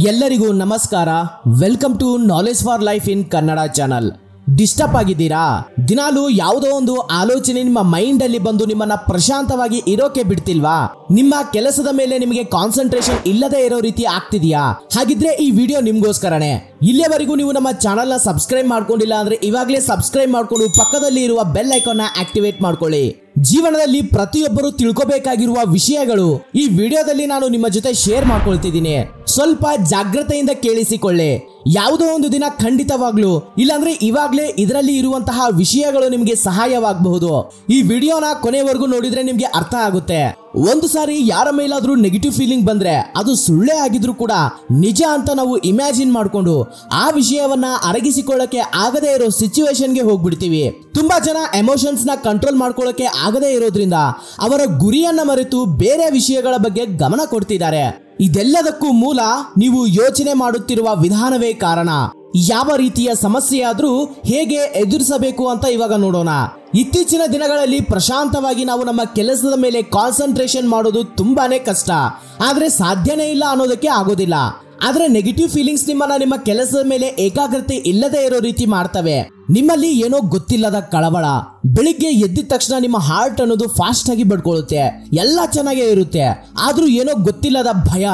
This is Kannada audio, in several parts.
ಎಲ್ಲರಿಗೂ ನಮಸ್ಕಾರ. Welcome to knowledge for life in Kannada channel. Disturb ಆಗಿದ್ದೀರಾ? ದಿನಾಲು ಯಾವುದೋ ಒಂದು ಆಲೋಚನೆ ನಿಮ್ಮ ಮೈಂಡ್ ಅಲ್ಲಿ ಬಂದು ನಿಮ್ಮನ್ನ ಪ್ರಶಾಂತವಾಗಿ ಇರೋಕೆ ಬಿಡ್ತಿಲ್ವಾ? ನಿಮ್ಮ ಕೆಲಸದ ಮೇಲೆ ನಿಮಗೆ ಕಾನ್ಸಂಟ್ರೇಷನ್ ಇಲ್ಲದೆ ಇರೋ ರೀತಿ ಆಗ್ತಿದ್ಯಾ? ಹಾಗಿದ್ರೆ ಈ ವಿಡಿಯೋ ನಿಮ್ಗೋಸ್ಕರನೇ. ಇಲ್ಲಿಯವರೆಗೂ ನೀವು ನಮ್ಮ ಚಾನಲ್ ನ ಸಬ್ಸ್ಕ್ರೈಬ್ ಮಾಡ್ಕೊಂಡಿಲ್ಲ ಅಂದ್ರೆ ಇವಾಗಲೇ ಸಬ್ಸ್ಕ್ರೈಬ್ ಮಾಡ್ಕೊಂಡು ಪಕ್ಕದಲ್ಲಿ ಇರುವ ಬೆಲ್ ಐಕಾನ್ ನ ಆಕ್ಟಿವೇಟ್ ಮಾಡ್ಕೊಳ್ಳಿ. ಜೀವನದಲ್ಲಿ ಪ್ರತಿಯೊಬ್ಬರು ತಿಳ್ಕೋಬೇಕಾಗಿರುವ ವಿಷಯಗಳು ಈ ವಿಡಿಯೋದಲ್ಲಿ ನಾನು ನಿಮ್ಮ ಜೊತೆ ಶೇರ್ ಮಾಡ್ಕೊಳ್ತಿದ್ದೀನಿ. ಸ್ವಲ್ಪ ಜಾಗ್ರತೆಯಿಂದ ಕೇಳಿಸಿಕೊಳ್ಳಿ. ಯಾವುದೋ ಒಂದು ದಿನ ಖಂಡಿತವಾಗ್ಲೂ ಇಲ್ಲಾಂದ್ರೆ ಇವಾಗ್ಲೇ ಇದರಲ್ಲಿ ಇರುವಂತಹ ವಿಷಯಗಳು ನಿಮಗೆ ಸಹಾಯವಾಗಬಹುದು. ಈ ವಿಡಿಯೋನ ಕೊನೆವರೆಗೂ ನೋಡಿದ್ರೆ ನಿಮ್ಗೆ ಅರ್ಥ ಆಗುತ್ತೆ. ಒಂದು ಸಾರಿ ಯಾರ ಮೇಲಾದ್ರೂ ನೆಗೆಟಿವ್ ಫೀಲಿಂಗ್ ಬಂದ್ರೆ ಅದು ಸುಳ್ಳೇ ಆಗಿದ್ರು ಕೂಡ ನಿಜ ಅಂತ ನಾವು ಇಮ್ಯಾಜಿನ್ ಮಾಡ್ಕೊಂಡು ಆ ವಿಷಯವನ್ನ ಅರಗಿಸಿಕೊಳ್ಳಕ್ಕೆ ಆಗದೇ ಇರೋ ಸಿಚುವೇಶನ್ಗೆ ಹೋಗ್ಬಿಡ್ತೀವಿ. ತುಂಬಾ ಜನ ಎಮೋಷನ್ಸ್ ನ ಕಂಟ್ರೋಲ್ ಮಾಡ್ಕೊಳ್ಳಕ್ಕೆ ಆಗದೇ ಇರೋದ್ರಿಂದ ಅವರ ಗುರಿಯನ್ನ ಮರೆತು ಬೇರೆ ವಿಷಯಗಳ ಬಗ್ಗೆ ಗಮನ ಕೊಡ್ತಿದ್ದಾರೆ. ಇದೆಲ್ಲದಕ್ಕೂ ಮೂಲ ನೀವು ಯೋಚನೆ ಮಾಡುತ್ತಿರುವ ವಿಧಾನವೇ ಕಾರಣ. ಯಾವ ರೀತಿಯ ಸಮಸ್ಯೆ ಆದ್ರೂ ಹೇಗೆ ಎದುರಿಸಬೇಕು ಅಂತ ಇವಾಗ ನೋಡೋಣ. ಇತ್ತೀಚಿನ ದಿನಗಳಲ್ಲಿ ಪ್ರಶಾಂತವಾಗಿ ನಾವು ನಮ್ಮ ಕೆಲಸದ ಮೇಲೆ ಕಾನ್ಸಂಟ್ರೇಷನ್ ಮಾಡೋದು ತುಂಬಾನೇ ಕಷ್ಟ. ಆದ್ರೆ ಸಾಧ್ಯನೇ ಇಲ್ಲ ಅನ್ನೋದಕ್ಕೆ ಆಗೋದಿಲ್ಲ. ಆದ್ರೆ ನೆಗೆಟಿವ್ ಫೀಲಿಂಗ್ಸ್ ನಿಮ್ಮನ್ನ ನಿಮ್ಮ ಕೆಲಸದ ಮೇಲೆ ಏಕಾಗ್ರತೆ ಇಲ್ಲದೆ ಇರೋ ರೀತಿ ಮಾಡ್ತವೆ. ನಿಮ್ಮಲ್ಲಿ ಏನೋ ಗೊತ್ತಿಲ್ಲದ ಕಳವಳ, ಬೆಳಿಗ್ಗೆ ಎದ್ದಿದ ತಕ್ಷಣ ನಿಮ್ಮ ಹಾರ್ಟ್ ಅನ್ನೋದು ಫಾಸ್ಟ್ ಆಗಿ ಬಡ್ಕೊಳ್ಳುತ್ತೆ, ಎಲ್ಲ ಚೆನ್ನಾಗೇ ಇರುತ್ತೆ. ಆದ್ರೂ ಏನೋ ಗೊತ್ತಿಲ್ಲದ ಭಯ,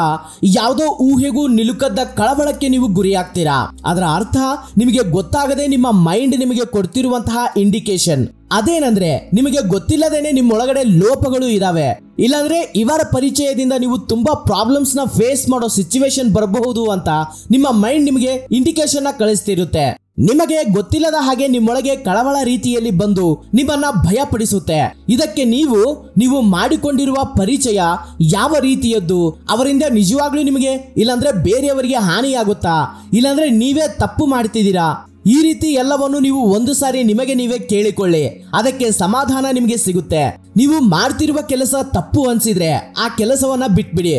ಯಾವುದೋ ಊಹೆಗೂ ನಿಲುಕದ ಕಳವಳಕ್ಕೆ ನೀವು ಗುರಿಯಾಗ್ತೀರಾ. ಅದರ ಅರ್ಥ ನಿಮಗೆ ಗೊತ್ತಾಗದೆ ನಿಮ್ಮ ಮೈಂಡ್ ನಿಮಗೆ ಕೊಡ್ತಿರುವಂತಹ ಇಂಡಿಕೇಶನ್ ಅದೇನಂದ್ರೆ ನಿಮಗೆ ಗೊತ್ತಿಲ್ಲದೇನೆ ನಿಮ್ಮೊಳಗಡೆ ಲೋಪಗಳು ಇದಾವೆ. ಇಲ್ಲಾಂದ್ರೆ ಇವರ ಪರಿಚಯದಿಂದ ನೀವು ತುಂಬಾ ಪ್ರಾಬ್ಲಮ್ಸ್ ನ ಫೇಸ್ ಮಾಡೋ ಸಿಚುವೇಶನ್ ಬರಬಹುದು ಅಂತ ನಿಮ್ಮ ಮೈಂಡ್ ನಿಮಗೆ ಇಂಡಿಕೇಶನ್ ನ ಕಳಿಸ್ತಿರುತ್ತೆ. ನಿಮಗೆ ಗೊತ್ತಿಲ್ಲದ ಹಾಗೆ ನಿಮ್ಮೊಳಗೆ ಕಳವಳ ರೀತಿಯಲ್ಲಿ ಬಂದು ನಿಮ್ಮನ್ನ ಭಯಪಡಿಸುತ್ತೆ. ಇದಕ್ಕೆ ನೀವು ಮಾಡಿಕೊಂಡಿರುವ ಪರಿಚಯ ಯಾವ ರೀತಿಯದ್ದು, ಅವರಿಂದ ನಿಜವಾಗ್ಲೂ ನಿಮಗೆ ಇಲ್ಲಾಂದ್ರೆ ಬೇರೆಯವರಿಗೆ ಹಾನಿಯಾಗುತ್ತಾ, ಇಲ್ಲಾಂದ್ರೆ ನೀವೇ ತಪ್ಪು ಮಾಡ್ತಿದ್ದೀರಾ, ಈ ರೀತಿ ಎಲ್ಲವನ್ನು ನೀವು ಒಂದು ಸಾರಿ ನಿಮಗೆ ನೀವೇ ಕೇಳಿಕೊಳ್ಳಿ. ಅದಕ್ಕೆ ಸಮಾಧಾನ ನಿಮಗೆ ಸಿಗುತ್ತೆ. ನೀವು ಮಾಡ್ತಿರುವ ಕೆಲಸ ತಪ್ಪು ಅನ್ಸಿದ್ರೆ ಆ ಕೆಲಸವನ್ನ ಬಿಟ್ಬಿಡಿ.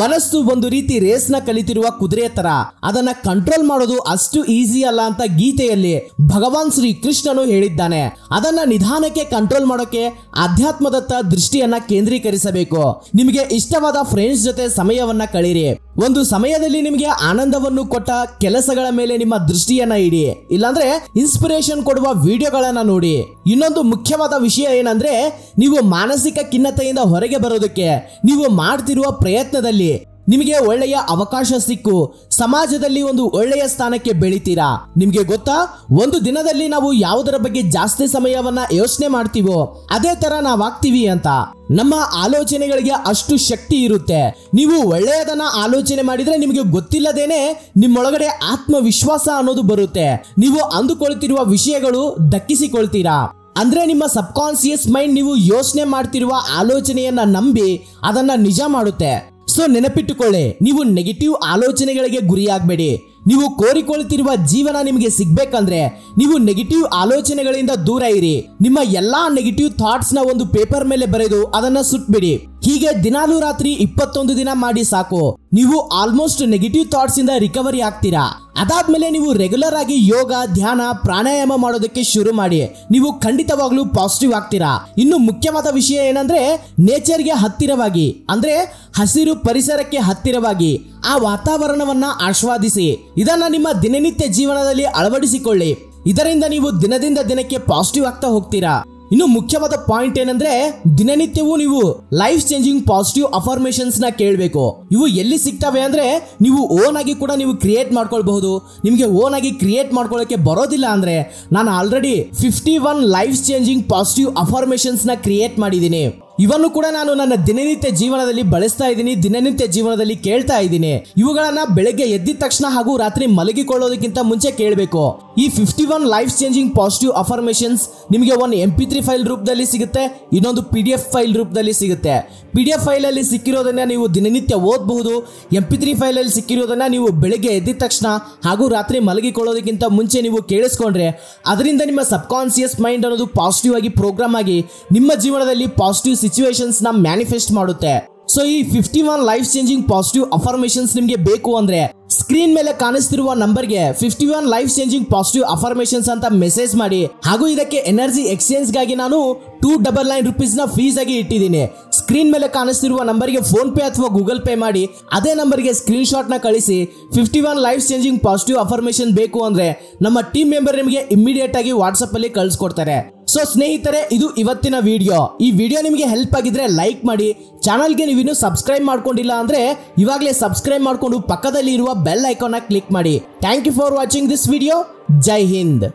ಮನಸ್ಸು ಒಂದು ರೀತಿ ರೇಸ್ ನ ಕಲಿತಿರುವ ಕುದುರೆ ತರ, ಅದನ್ನ ಕಂಟ್ರೋಲ್ ಮಾಡೋದು ಅಷ್ಟು ಈಸಿ ಅಲ್ಲ ಅಂತ ಗೀತೆಯಲ್ಲಿ ಭಗವಾನ್ ಶ್ರೀ ಕೃಷ್ಣನು ಹೇಳಿದ್ದಾನೆ. ಅದನ್ನ ನಿಧಾನಕ್ಕೆ ಕಂಟ್ರೋಲ್ ಮಾಡೋಕೆ ಅಧ್ಯಾತ್ಮದತ್ತ ದೃಷ್ಟಿಯನ್ನ ಕೇಂದ್ರೀಕರಿಸಬೇಕು. ನಿಮಗೆ ಇಷ್ಟವಾದ ಫ್ರೆಂಡ್ಸ್ ಜೊತೆ ಸಮಯವನ್ನ ಕಳೀರಿ. ಒಂದು ಸಮಯದಲ್ಲಿ ನಿಮಗೆ ಆನಂದವನ್ನು ಕೊಟ್ಟ ಕೆಲಸಗಳ ಮೇಲೆ ನಿಮ್ಮ ದೃಷ್ಟಿಯನ್ನ ಇಡಿ. ಇಲ್ಲಾಂದ್ರೆ ಇನ್ಸ್ಪಿರೇಷನ್ ಕೊಡುವ ವಿಡಿಯೋಗಳನ್ನ ನೋಡಿ. ಇನ್ನೊಂದು ಮುಖ್ಯವಾದ ವಿಷಯ ಏನಂದ್ರೆ, ನೀವು ಮಾನಸಿಕ ಖಿನ್ನತೆಯಿಂದ ಹೊರಗೆ ಬರೋದಕ್ಕೆ ನೀವು ಮಾಡ್ತಿರುವ ಪ್ರಯತ್ನದಲ್ಲಿ ನಿಮಗೆ ಒಳ್ಳೆಯ ಅವಕಾಶ ಸಿಕ್ಕು ಸಮಾಜದಲ್ಲಿ ಒಂದು ಒಳ್ಳೆಯ ಸ್ಥಾನಕ್ಕೆ ಬೆಳಿತೀರಾ. ನಿಮ್ಗೆ ಗೊತ್ತಾ, ಒಂದು ದಿನದಲ್ಲಿ ನಾವು ಯಾವುದರ ಬಗ್ಗೆ ಜಾಸ್ತಿ ಸಮಯವನ್ನ ಯೋಚನೆ ಮಾಡ್ತೀವೋ ಅದೇ ತರ ನಾವಾಗ್ತೀವಿ ಅಂತ. ನಮ್ಮ ಆಲೋಚನೆಗಳಿಗೆ ಅಷ್ಟು ಶಕ್ತಿ ಇರುತ್ತೆ. ನೀವು ಒಳ್ಳೆಯದನ್ನ ಆಲೋಚನೆ ಮಾಡಿದ್ರೆ ನಿಮಗೆ ಗೊತ್ತಿಲ್ಲದೇನೆ ನಿಮ್ಮೊಳಗಡೆ ಆತ್ಮವಿಶ್ವಾಸ ಅನ್ನೋದು ಬರುತ್ತೆ. ನೀವು ಅಂದುಕೊಳ್ತಿರುವ ವಿಷಯಗಳು ದಕ್ಕಿಸಿಕೊಳ್ತೀರಾ. ಅಂದ್ರೆ ನಿಮ್ಮ ಸಬ್ ಕಾನ್ಸಿಯಸ್ ಮೈಂಡ್ ನೀವು ಯೋಚನೆ ಮಾಡ್ತಿರುವ ಆಲೋಚನೆಯನ್ನ ನಂಬಿ ಅದನ್ನ ನಿಜ ಮಾಡುತ್ತೆ. ಸೊ ನೆನಪಿಟ್ಟುಕೊಳ್ಳಿ, ನೀವು ನೆಗೆಟಿವ್ ಆಲೋಚನೆಗಳಿಗೆ ಗುರಿಯಾಗಬೇಡಿ. ನೀವು ಕೋರಿಕೊಳ್ತಿರುವ ಜೀವನ ನಿಮಗೆ ಸಿಗ್ಬೇಕಂದ್ರೆ ನೀವು ನೆಗೆಟಿವ್ ಆಲೋಚನೆಗಳಿಂದ ದೂರ ಇರಿ. ನಿಮ್ಮ ಎಲ್ಲಾ ನೆಗೆಟಿವ್ ಥಾಟ್ಸ್ ನ ಒಂದು ಪೇಪರ್ ಮೇಲೆ ಬರೆದು ಅದನ್ನ ಸುಟ್ಬಿಡಿ. ಹೀಗೆ ದಿನಾಲೂ ರಾತ್ರಿ 21 ದಿನ ಮಾಡಿ ಸಾಕು. ನೀವು ಆಲ್ಮೋಸ್ಟ್ ನೆಗೆಟಿವ್ ಥಾಟ್ಸ್ ಇಂದ ರಿಕವರಿ ಆಗ್ತೀರಾ. ಅದಾದ್ಮೇಲೆ ನೀವು ರೆಗ್ಯುಲರ್ ಆಗಿ ಯೋಗ, ಧ್ಯಾನ, ಪ್ರಾಣಾಯಾಮ ಮಾಡೋದಕ್ಕೆ ಶುರು ಮಾಡಿ. ನೀವು ಖಂಡಿತವಾಗ್ಲೂ ಪಾಸಿಟಿವ್ ಆಗ್ತೀರಾ. ಇನ್ನು ಮುಖ್ಯವಾದ ವಿಷಯ ಏನಂದ್ರೆ, ನೇಚರ್ಗೆ ಹತ್ತಿರವಾಗಿ ಅಂದ್ರೆ ಹಸಿರು ಪರಿಸರಕ್ಕೆ ಹತ್ತಿರವಾಗಿ ಆ ವಾತಾವರಣವನ್ನ ಆಸ್ವಾದಿಸಿ. ಇದನ್ನ ನಿಮ್ಮ ದಿನನಿತ್ಯ ಜೀವನದಲ್ಲಿ ಅಳವಡಿಸಿಕೊಳ್ಳಿ. ಇದರಿಂದ ನೀವು ದಿನದಿಂದ ದಿನಕ್ಕೆ ಪಾಸಿಟಿವ್ ಆಗ್ತಾ ಹೋಗ್ತೀರಾ. ಇನ್ನು ಮುಖ್ಯವಾದ ಪಾಯಿಂಟ್ ಏನಂದ್ರೆ, ದಿನನಿತ್ಯವೂ ನೀವು ಲೈಫ್ ಚೇಂಜಿಂಗ್ ಪಾಸಿಟಿವ್ ಅಫರ್ಮೇಷನ್ಸ್ ನ ಕೇಳಬೇಕು. ಇವು ಎಲ್ಲಿ ಸಿಗ್ತವೆ ಅಂದ್ರೆ, ನೀವು ಓನ್ ಆಗಿ ಕೂಡ ನೀವು ಕ್ರಿಯೇಟ್ ಮಾಡ್ಕೊಳ್ಬಹುದು. ನಿಮ್ಗೆ ಓನ್ ಆಗಿ ಕ್ರಿಯೇಟ್ ಮಾಡ್ಕೊಳ್ಳೋಕೆ ಬರೋದಿಲ್ಲ ಅಂದ್ರೆ ನಾನು already 51 life changing positive affirmations ನ ಕ್ರಿಯೇಟ್ ಮಾಡಿದ್ದೀನಿ. ಇವನ್ನು ಕೂಡ ನಾನು ನನ್ನ ದಿನನಿತ್ಯ ಜೀವನದಲ್ಲಿ ಬಳಸ್ತಾ ಇದ್ದೀನಿ, ದಿನನಿತ್ಯ ಜೀವನದಲ್ಲಿ ಕೇಳ್ತಾ ಇದ್ದೀನಿ. ಇವುಗಳನ್ನ ಬೆಳಗ್ಗೆ ಎದ್ದಿದ ತಕ್ಷಣ ಹಾಗೂ ರಾತ್ರಿ ಮಲಗಿಕೊಳ್ಳೋದಕ್ಕಿಂತ ಮುಂಚೆ ಕೇಳಬೇಕು. ಈ 51 ಲೈಫ್ ಚೇಂಜಿಂಗ್ ಪಾಸಿಟಿವ್ ಅಫರ್ಮೇಷನ್ಸ್ ನಿಮಗೆ ಒಂದು MP3 ಫೈಲ್ ರೂಪದಲ್ಲಿ ಸಿಗುತ್ತೆ, ಇನ್ನೊಂದು PDF ಫೈಲ್ ರೂಪದಲ್ಲಿ ಸಿಗುತ್ತೆ. PDF ಫೈಲ್ ಅಲ್ಲಿ ಸಿಕ್ಕಿರೋದನ್ನ ನೀವು ದಿನನಿತ್ಯ ಓದಬಹುದು. MP3 ಫೈಲ್ ಅಲ್ಲಿ ಸಿಕ್ಕಿರೋದನ್ನ ನೀವು ಬೆಳಗ್ಗೆ ಎದ್ದಿದ ತಕ್ಷಣ ಹಾಗೂ ರಾತ್ರಿ ಮಲಗಿಕೊಳ್ಳೋದಕ್ಕಿಂತ ಮುಂಚೆ ನೀವು ಕೇಳಿಸ್ಕೊಂಡ್ರೆ ಅದರಿಂದ ನಿಮ್ಮ ಸಬ್ ಕಾನ್ಸಿಯಸ್ ಮೈಂಡ್ ಅನ್ನೋದು ಪಾಸಿಟಿವ್ ಆಗಿ ಪ್ರೋಗ್ರಾಮ್ ಆಗಿ ನಿಮ್ಮ ಜೀವನದಲ್ಲಿ ಪಾಸಿಟಿವ್ ಸಿಚುವೇಶನ್ಸ್ ನ ಮ್ಯಾನಿಫೆಸ್ಟ್ ಮಾಡುತ್ತೆ. ಸೊ ಈ 51 ಲೈಫ್ ಚೇಂಜಿಂಗ್ ಪಾಸಿಟಿವ್ ಅಫರ್ಮೇಷನ್ಸ್ ನಿಮಗೆ ಬೇಕು ಅಂದ್ರೆ ಸ್ಕ್ರೀನ್ ಮೇಲೆ ಕಾಣಿಸ್ತಿರುವ ನಂಬರ್ಗೆ 51 ಲೈಫ್ ಚೇಂಜಿಂಗ್ ಪಾಸಿಟಿವ್ ಅಫರ್ಮೇಷನ್ಸ್ ಅಂತ ಮೆಸೇಜ್ ಮಾಡಿ. ಹಾಗೂ ಇದಕ್ಕೆ ಎನರ್ಜಿ ಎಕ್ಸ್ಚೇಂಜ್ ಗಾಗಿ ನಾನು 299 rupees ನ ಫೀಸ್ ಆಗಿ ಇಟ್ಟಿದ್ದೀನಿ. ಸ್ಕ್ರೀನ್ ಮೇಲೆ ಕಾಣಿಸ್ತಿರುವ ನಂಬರ್ಗೆ ಫೋನ್ ಪೇ ಅಥವಾ ಗೂಗಲ್ ಪೇ ಮಾಡಿ ಅದೇ ನಂಬರ್ಗೆ ಸ್ಕ್ರೀನ್ ಶಾಟ್ ನ ಕಳಿಸಿ. 51 ಲೈಫ್ ಚೇಂಜಿಂಗ್ ಪಾಸಿಟಿವ್ ಅಫರ್ಮೇಷನ್ ಬೇಕು ಅಂದ್ರೆ ನಮ್ಮ ಟೀಮ್ ಮೆಂಬರ್ ನಿಮಗೆ ಇಮಿಡಿಯೇಟ್ ಆಗಿ ವಾಟ್ಸ್ಆಪ್ ಅಲ್ಲಿ ಕಳಿಸ್ಕೊಡ್ತಾರೆ. ಸೊ ಸ್ನೇಹಿತರೆ, ಇದು ಇವತ್ತಿನ ವಿಡಿಯೋ. ಈ ವಿಡಿಯೋ ನಿಮಗೆ ಹೆಲ್ಪ್ ಆಗಿದ್ರೆ ಲೈಕ್ ಮಾಡಿ. ಚಾನಲ್ಗೆ ನೀವಿನ್ನೂ ಸಬ್ಸ್ಕ್ರೈಬ್ ಮಾಡ್ಕೊಂಡಿಲ್ಲ ಅಂದ್ರೆ ಇವಾಗಲೇ ಸಬ್ಸ್ಕ್ರೈಬ್ ಮಾಡ್ಕೊಂಡು ಪಕ್ಕದಲ್ಲಿ ಇರುವ ಬೆಲ್ ಐಕಾನ್ ಕ್ಲಿಕ್ ಮಾಡಿ. Thank you for watching this video. Jai Hind.